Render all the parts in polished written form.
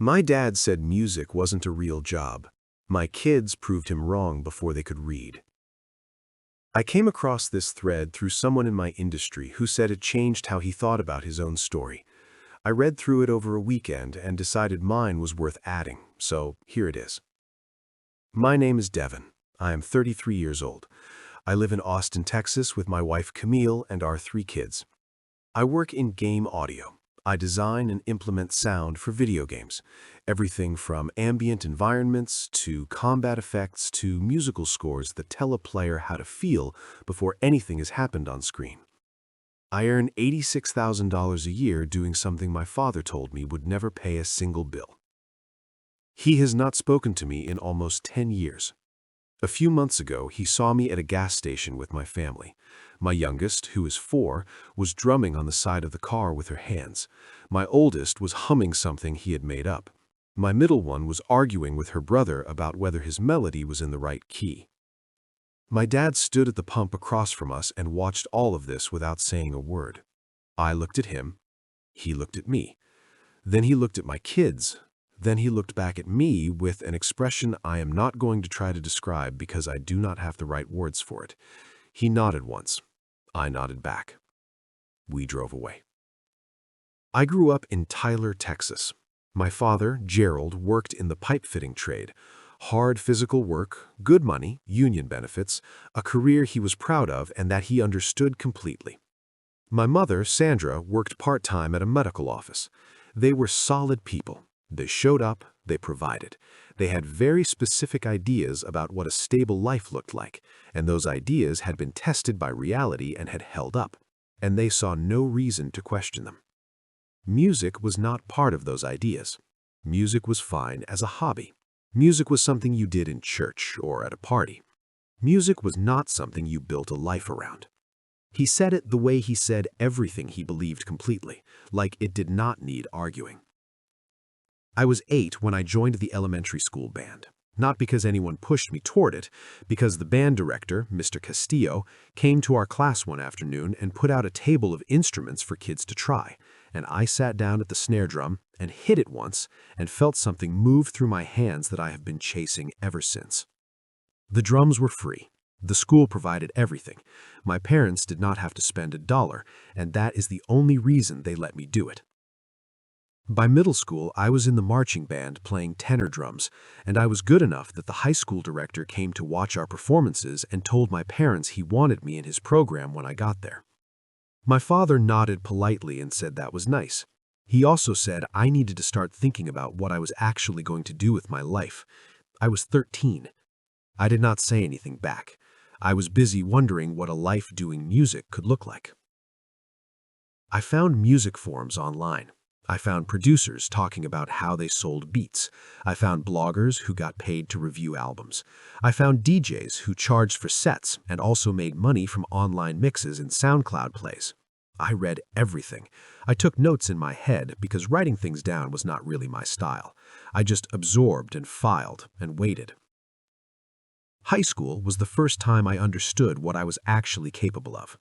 My dad said music wasn't a real job. My kids proved him wrong before they could read. I came across this thread through someone in my industry who said it changed how he thought about his own story. I read through it over a weekend and decided mine was worth adding, so here it is. My name is Devin. I am 33 years old. I live in Austin, Texas with my wife Camille and our 3 kids. I work in game audio. I design and implement sound for video games. Everything from ambient environments to combat effects to musical scores that tell a player how to feel before anything has happened on screen. I earn $86,000 a year doing something my father told me would never pay a single bill. He has not spoken to me in almost 10 years. A few months ago, he saw me at a gas station with my family. My youngest, who is 4, was drumming on the side of the car with her hands. My oldest was humming something he had made up. My middle one was arguing with her brother about whether his melody was in the right key. My dad stood at the pump across from us and watched all of this without saying a word. I looked at him. He looked at me. Then he looked at my kids. Then he looked back at me with an expression I am not going to try to describe because I do not have the right words for it. He nodded once. I nodded back. We drove away. I grew up in Tyler, Texas. My father, Gerald, worked in the pipe fitting trade. Hard physical work, good money, union benefits, a career he was proud of and that he understood completely. My mother, Sandra, worked part-time at a medical office. They were solid people. They showed up, they provided. They had very specific ideas about what a stable life looked like, and those ideas had been tested by reality and had held up, and they saw no reason to question them. Music was not part of those ideas. Music was fine as a hobby. Music was something you did in church or at a party. Music was not something you built a life around. He said it the way he said everything he believed completely, like it did not need arguing. I was 8 when I joined the elementary school band, not because anyone pushed me toward it, because the band director, Mr. Castillo, came to our class one afternoon and put out a table of instruments for kids to try, and I sat down at the snare drum and hit it once and felt something move through my hands that I have been chasing ever since. The drums were free. The school provided everything. My parents did not have to spend $1, and that is the only reason they let me do it. By middle school, I was in the marching band playing tenor drums, and I was good enough that the high school director came to watch our performances and told my parents he wanted me in his program when I got there. My father nodded politely and said that was nice. He also said I needed to start thinking about what I was actually going to do with my life. I was 13. I did not say anything back. I was busy wondering what a life doing music could look like. I found music forums online. I found producers talking about how they sold beats. I found bloggers who got paid to review albums. I found DJs who charged for sets and also made money from online mixes and SoundCloud plays. I read everything. I took notes in my head because writing things down was not really my style. I just absorbed and filed and waited. High school was the first time I understood what I was actually capable of.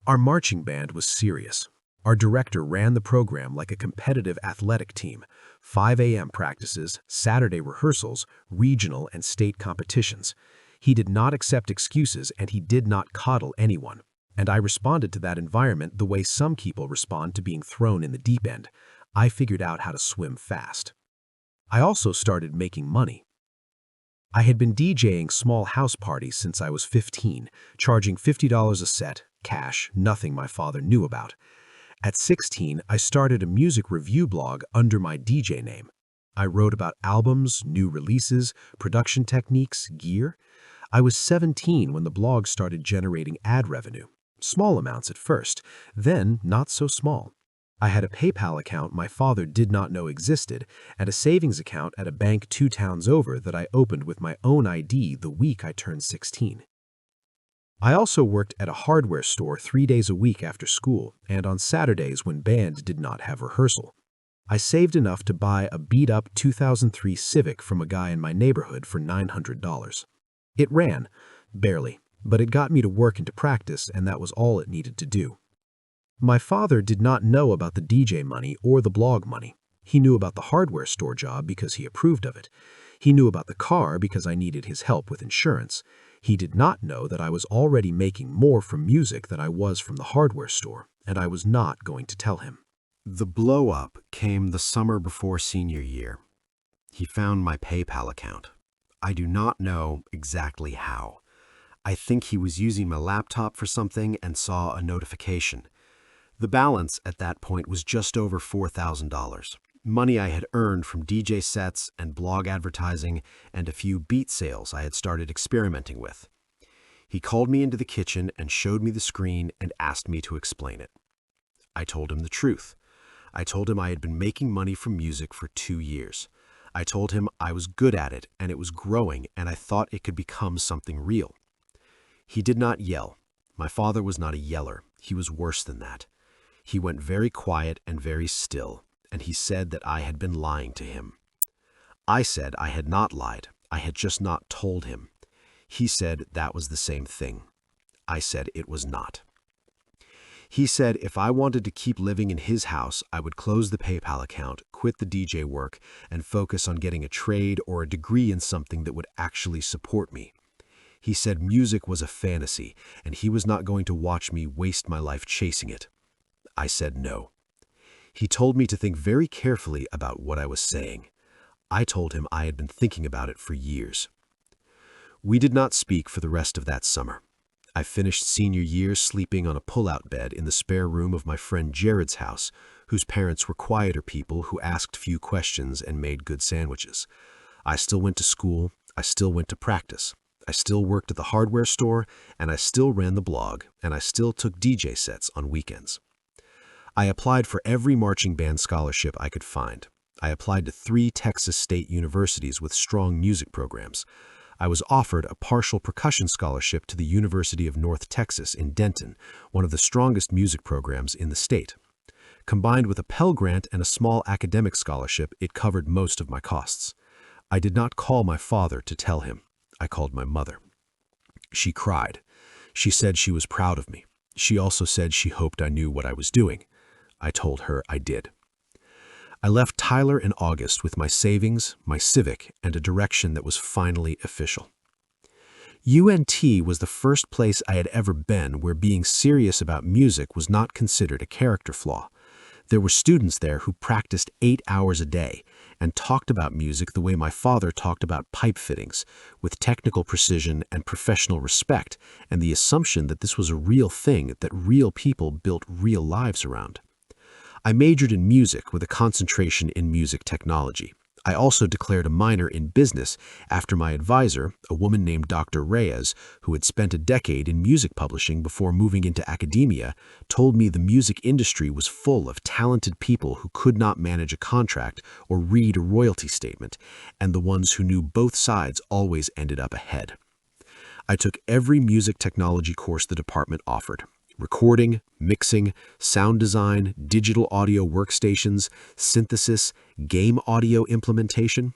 Our marching band was serious. Our director ran the program like a competitive athletic team, 5 a.m. practices, Saturday rehearsals, regional and state competitions. He did not accept excuses and he did not coddle anyone. And I responded to that environment the way some people respond to being thrown in the deep end. I figured out how to swim fast. I also started making money. I had been DJing small house parties since I was 15, charging $50 a set, cash, nothing my father knew about. At 16, I started a music review blog under my DJ name. I wrote about albums, new releases, production techniques, gear. I was 17 when the blog started generating ad revenue. Small amounts at first, then not so small. I had a PayPal account my father did not know existed and a savings account at a bank 2 towns over that I opened with my own ID the week I turned 16. I also worked at a hardware store 3 days a week after school and on Saturdays when band did not have rehearsal. I saved enough to buy a beat-up 2003 Civic from a guy in my neighborhood for $900. It ran, barely, but it got me to work and to practice, and that was all it needed to do. My father did not know about the DJ money or the blog money. He knew about the hardware store job because he approved of it. He knew about the car because I needed his help with insurance. He did not know that I was already making more from music than I was from the hardware store, and I was not going to tell him. The blow-up came the summer before senior year. He found my PayPal account. I do not know exactly how. I think he was using my laptop for something and saw a notification. The balance at that point was just over $4,000. Money I had earned from DJ sets and blog advertising and a few beat sales I had started experimenting with. He called me into the kitchen and showed me the screen and asked me to explain it. I told him the truth. I told him I had been making money from music for 2 years. I told him I was good at it and it was growing and I thought it could become something real. He did not yell. My father was not a yeller. He was worse than that. He went very quiet and very still, and he said that I had been lying to him. I said I had not lied. I had just not told him. He said that was the same thing. I said it was not. He said if I wanted to keep living in his house, I would close the PayPal account, quit the DJ work, and focus on getting a trade or a degree in something that would actually support me. He said music was a fantasy, and he was not going to watch me waste my life chasing it. I said no. He told me to think very carefully about what I was saying. I told him I had been thinking about it for years. We did not speak for the rest of that summer. I finished senior year sleeping on a pull-out bed in the spare room of my friend Jared's house, whose parents were quieter people who asked few questions and made good sandwiches. I still went to school. I still went to practice. I still worked at the hardware store, and I still ran the blog, and I still took DJ sets on weekends. I applied for every marching band scholarship I could find. I applied to 3 Texas state universities with strong music programs. I was offered a partial percussion scholarship to the University of North Texas in Denton, one of the strongest music programs in the state. Combined with a Pell Grant and a small academic scholarship, it covered most of my costs. I did not call my father to tell him. I called my mother. She cried. She said she was proud of me. She also said she hoped I knew what I was doing. I told her I did. I left Tyler in August with my savings, my Civic, and a direction that was finally official. UNT was the first place I had ever been where being serious about music was not considered a character flaw. There were students there who practiced 8 hours a day and talked about music the way my father talked about pipe fittings, with technical precision and professional respect, and the assumption that this was a real thing that real people built real lives around. I majored in music with a concentration in music technology. I also declared a minor in business after my advisor, a woman named Dr. Reyes, who had spent a decade in music publishing before moving into academia, told me the music industry was full of talented people who could not manage a contract or read a royalty statement, and the ones who knew both sides always ended up ahead. I took every music technology course the department offered. Recording, mixing, sound design, digital audio workstations, synthesis, game audio implementation.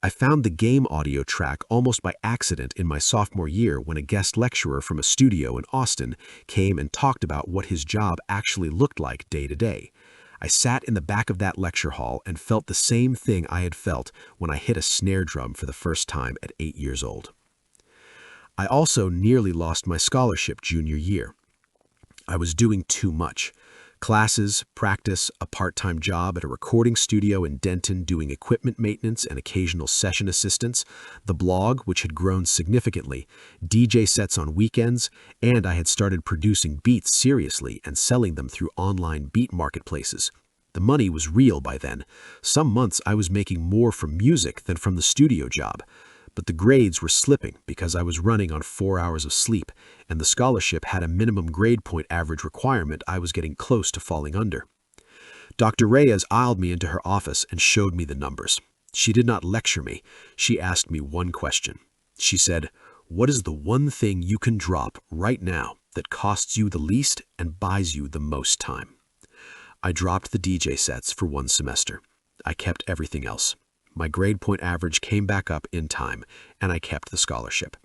I found the game audio track almost by accident in my sophomore year when a guest lecturer from a studio in Austin came and talked about what his job actually looked like day to day. I sat in the back of that lecture hall and felt the same thing I had felt when I hit a snare drum for the first time at 8 years old. I also nearly lost my scholarship junior year. I was doing too much. Classes, practice, a part-time job at a recording studio in Denton doing equipment maintenance and occasional session assistance, the blog, which had grown significantly, DJ sets on weekends, and I had started producing beats seriously and selling them through online beat marketplaces. The money was real by then. Some months I was making more from music than from the studio job. But the grades were slipping because I was running on 4 hours of sleep, and the scholarship had a minimum grade point average requirement I was getting close to falling under. Dr. Reyes aisled me into her office and showed me the numbers. She did not lecture me. She asked me one question. She said, "What is the one thing you can drop right now that costs you the least and buys you the most time?" I dropped the DJ sets for 1 semester. I kept everything else. My grade point average came back up in time, and I kept the scholarship.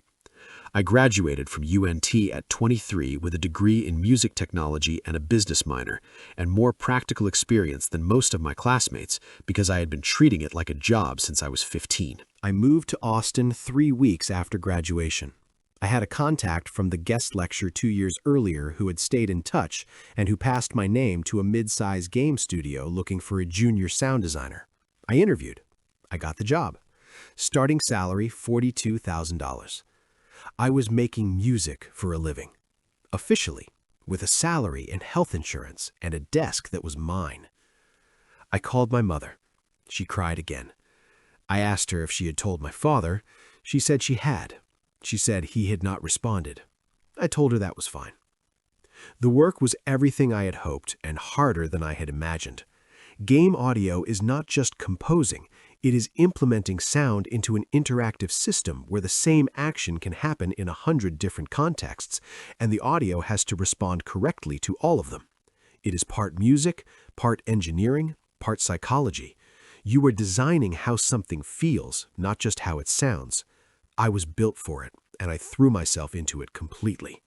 I graduated from UNT at 23 with a degree in music technology and a business minor, and more practical experience than most of my classmates because I had been treating it like a job since I was 15. I moved to Austin 3 weeks after graduation. I had a contact from the guest lecture 2 years earlier who had stayed in touch and who passed my name to a mid-size game studio looking for a junior sound designer. I interviewed. I got the job. Starting salary $42,000. I was making music for a living. Officially, with a salary and health insurance and a desk that was mine. I called my mother. She cried again. I asked her if she had told my father. She said she had. She said he had not responded. I told her that was fine. The work was everything I had hoped and harder than I had imagined. Game audio is not just composing, it is implementing sound into an interactive system where the same action can happen in 100 different contexts, and the audio has to respond correctly to all of them. It is part music, part engineering, part psychology. You are designing how something feels, not just how it sounds. I was built for it, and I threw myself into it completely.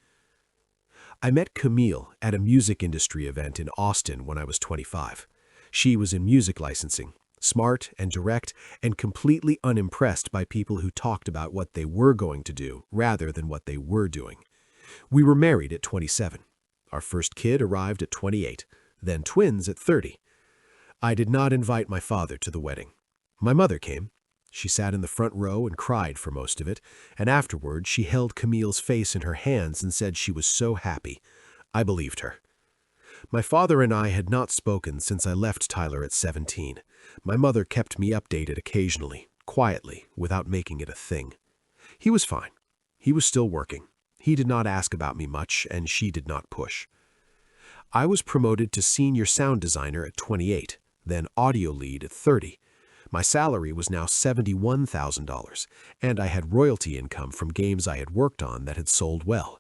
I met Camille at a music industry event in Austin when I was 25. She was in music licensing, smart and direct, and completely unimpressed by people who talked about what they were going to do rather than what they were doing. We were married at 27. Our first kid arrived at 28, then twins at 30. I did not invite my father to the wedding. My mother came. She sat in the front row and cried for most of it, and afterward she held Camille's face in her hands and said she was so happy. I believed her. My father and I had not spoken since I left Tyler at 17. My mother kept me updated occasionally, quietly, without making it a thing. He was fine. He was still working. He did not ask about me much, and she did not push. I was promoted to senior sound designer at 28, then audio lead at 30. My salary was now $71,000, and I had royalty income from games I had worked on that had sold well.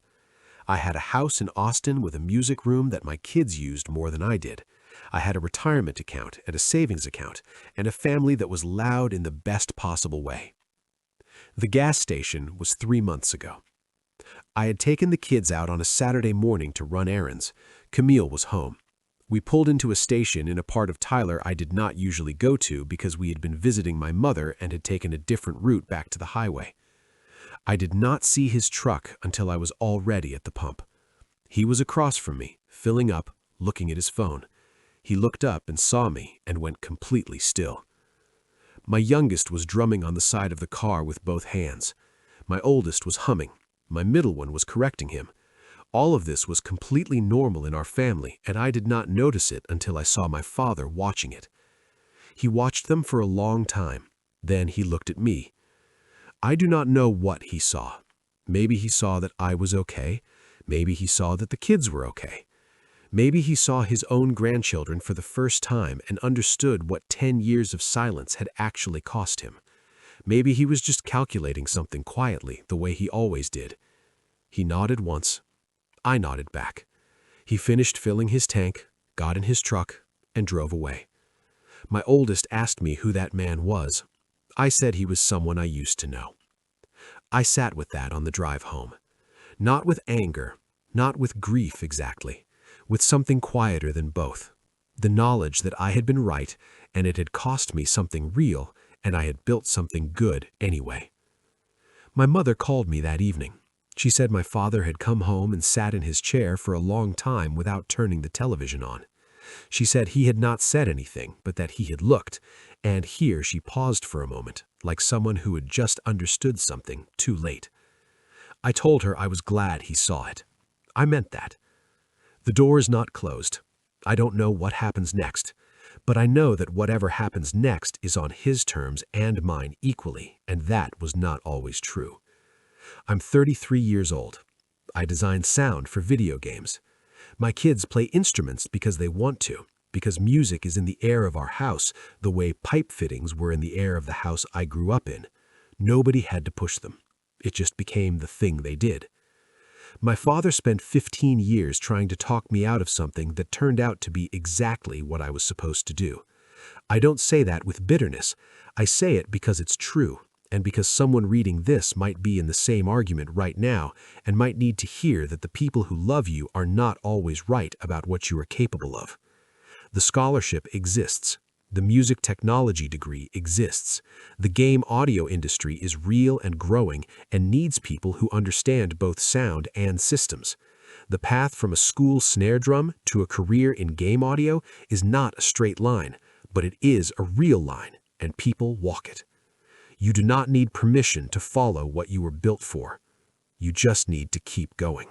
I had a house in Austin with a music room that my kids used more than I did. I had a retirement account and a savings account, and a family that was loud in the best possible way. The gas station was 3 months ago. I had taken the kids out on a Saturday morning to run errands. Camille was home. We pulled into a station in a part of Tyler I did not usually go to because we had been visiting my mother and had taken a different route back to the highway. I did not see his truck until I was already at the pump. He was across from me, filling up, looking at his phone. He looked up and saw me and went completely still. My youngest was drumming on the side of the car with both hands. My oldest was humming. My middle one was correcting him. All of this was completely normal in our family, and I did not notice it until I saw my father watching it. He watched them for a long time. Then he looked at me. I do not know what he saw. Maybe he saw that I was okay. Maybe he saw that the kids were okay. Maybe he saw his own grandchildren for the first time and understood what 10 years of silence had actually cost him. Maybe he was just calculating something quietly, the way he always did. He nodded once. I nodded back. He finished filling his tank, got in his truck, and drove away. My oldest asked me who that man was. I said he was someone I used to know. I sat with that on the drive home. Not with anger, not with grief exactly, with something quieter than both. The knowledge that I had been right, and it had cost me something real, and I had built something good anyway. My mother called me that evening. She said my father had come home and sat in his chair for a long time without turning the television on. She said he had not said anything, but that he had looked, and here she paused for a moment, like someone who had just understood something too late. I told her I was glad he saw it. I meant that. The door is not closed. I don't know what happens next, but I know that whatever happens next is on his terms and mine equally, and that was not always true. I'm 33 years old. I design sound for video games. My kids play instruments because they want to, because music is in the air of our house the way pipe fittings were in the air of the house I grew up in. Nobody had to push them. It just became the thing they did. My father spent 15 years trying to talk me out of something that turned out to be exactly what I was supposed to do. I don't say that with bitterness. I say it because it's true, and because someone reading this might be in the same argument right now and might need to hear that the people who love you are not always right about what you are capable of. The scholarship exists. The music technology degree exists. The game audio industry is real and growing and needs people who understand both sound and systems. The path from a school snare drum to a career in game audio is not a straight line, but it is a real line, and people walk it. You do not need permission to follow what you were built for. You just need to keep going.